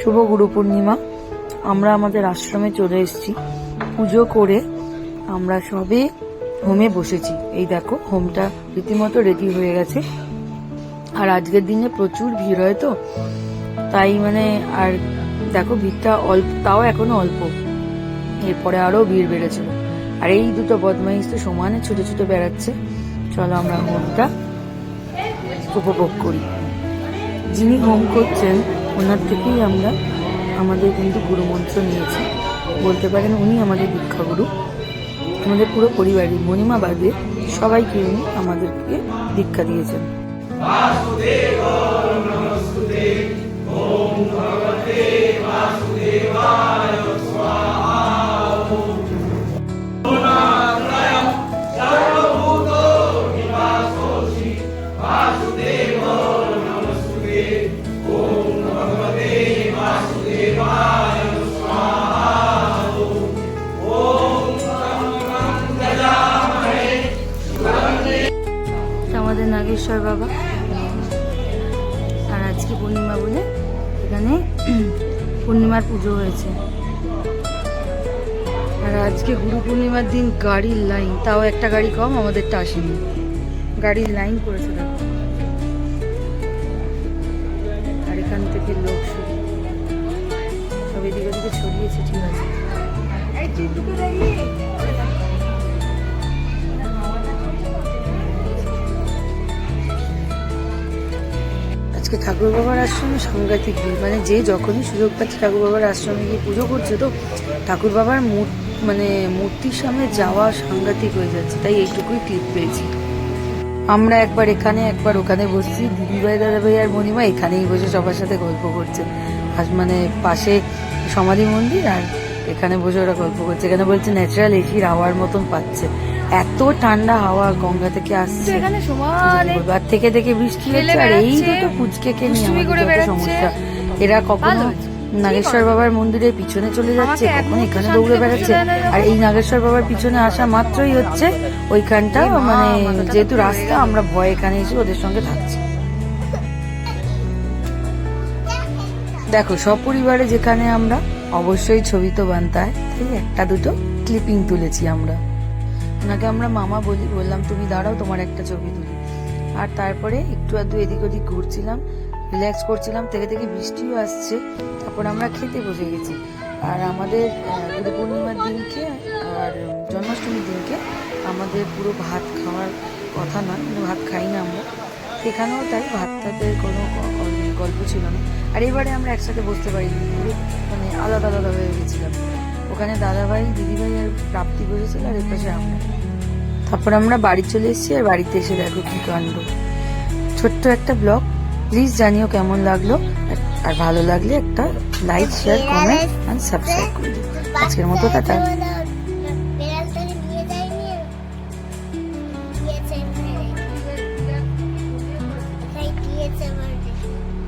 শুভ গুরু পূর্ণিমা। আমরা আমাদের আশ্রমে চলে এসেছি। পুজো করে আমরা সবে হোমে বসেছি। এই দেখো, হোমটা রীতিমতো রেডি হয়ে গেছে। আর আজকের দিনে প্রচুর ভিড় হয় তো, তাই আর দেখো ভিড়টা অল্প, তাও এখনো অল্প, এরপরে আরো ভিড় বেড়েছিল। আর এই দুটো বদমাইশ তো সমানে ছুটে ছুটে বেড়াচ্ছে। চলো আমরা হোমটা উপভোগ করি। যিনি হোম করছেন ওনার থেকেই আমরা আমাদের কিন্তু গুরুমন্ত্র নিয়েছি, বলতে পারেন উনি আমাদের দীক্ষাগুরু। আমাদের পুরো পরিবারই মণিমা বাদে সবাইকে উনি আমাদেরকে দীক্ষা দিয়েছেন। আমাদের নাগেশ্বর বাবা, আর আজকে পূর্ণিমা বলে এখানে পূর্ণিমার পুজো হয়েছে। আর আজকে গুরু পূর্ণিমার দিন গাড়ির লাইন, তাও একটা গাড়ি কম, আমাদেরটা আসেনি, গাড়ির লাইন করেছে দেখো। আর এখান থেকে লোক শুরু, সব এদিকে ওদিকে ছড়িয়েছে। ঠিক আছে, আজকে ঠাকুর বাবার আশ্রমে সাংঘাতিক ভিড়। যে যখনই সুযোগ পাচ্ছে ঠাকুর বাবার আশ্রমে গিয়ে পুজো করছে, তো ঠাকুর বাবার মূর্তির সামনে যাওয়া সাংঘাতিক হয়ে যাচ্ছে। তাই এইটুকুই ক্লিপ পেয়েছি। আমরা একবার এখানে একবার ওখানে বসছি। দিদিভাই, দাদাভাই আর মণিমা এখানেই বসে সবার সাথে গল্প করছে। পাশে সমাধি মন্দির, আর এখানে বসে ওরা গল্প করছে। এখানে বলছে ন্যাচারাল এসির হাওয়ার মতন পাচ্ছে, এত ঠান্ডা হাওয়া গঙ্গা থেকে আসছে। আর থেকে থেকে বৃষ্টি হচ্ছে। আর এই দুটো পুচকেকে নিয়ে আমাদের সমস্যা। এরা কখনো নাগেশ্বর বাবার মন্দিরের পিছনে চলে যাচ্ছে, কখনো এখানে দৌড়ে বেড়াচ্ছে। আর এই নাগেশ্বর বাবার পিছনে আসা মাত্রই হচ্ছে ওইখানটা, যেহেতু রাস্তা, আমরা ভয় এখানে এসে ওদের সঙ্গে থাকছি। দেখো, সপরিবারে যেখানে আমরা, অবশ্যই ছবি তো বানতে হয়, তাই একটা দুটো ক্লিপিং তুলেছি আমরা। ওনাকে আমরা মামা বললাম তুমি দাঁড়াও, তোমার একটা ছবি তুলি। আর তারপরে একটু আধটু এদিক ওদিক ঘুরছিলাম, রিল্যাক্স করছিলাম। থেকে থেকে বৃষ্টিও আসছে। তারপর আমরা খেতে বসে গেছি। আর আমাদের গুরু পূর্ণিমার দিনকে আর জন্মাষ্টমীর দিনকে আমাদের পুরো ভাত খাওয়ার কথা নয়, কিন্তু ভাত খাই না আমরা। সেখানেও তাই, ভাতটাতে কোনো গল্প ছিল না। আর এবারে আমরা একসাথে বসতে পারিনি, পুরো আলাদা আলাদা হয়ে গেছিলাম। ওখানে দাদাভাই, দিদিভাই আর প্রাপ্তি বসেছিল, আর এর পাশে আমরা। তারপর আমরা বাড়ি চলে এসেছি। আর বাড়িতে এসে দেখো কি কাণ্ড। ছোট্ট একটা ব্লগ, প্লিজ জানিও কেমন লাগলো। আর ভালো লাগলে একটা like, share, comment and subscribe করে দিও। আজকের মতো টাটা।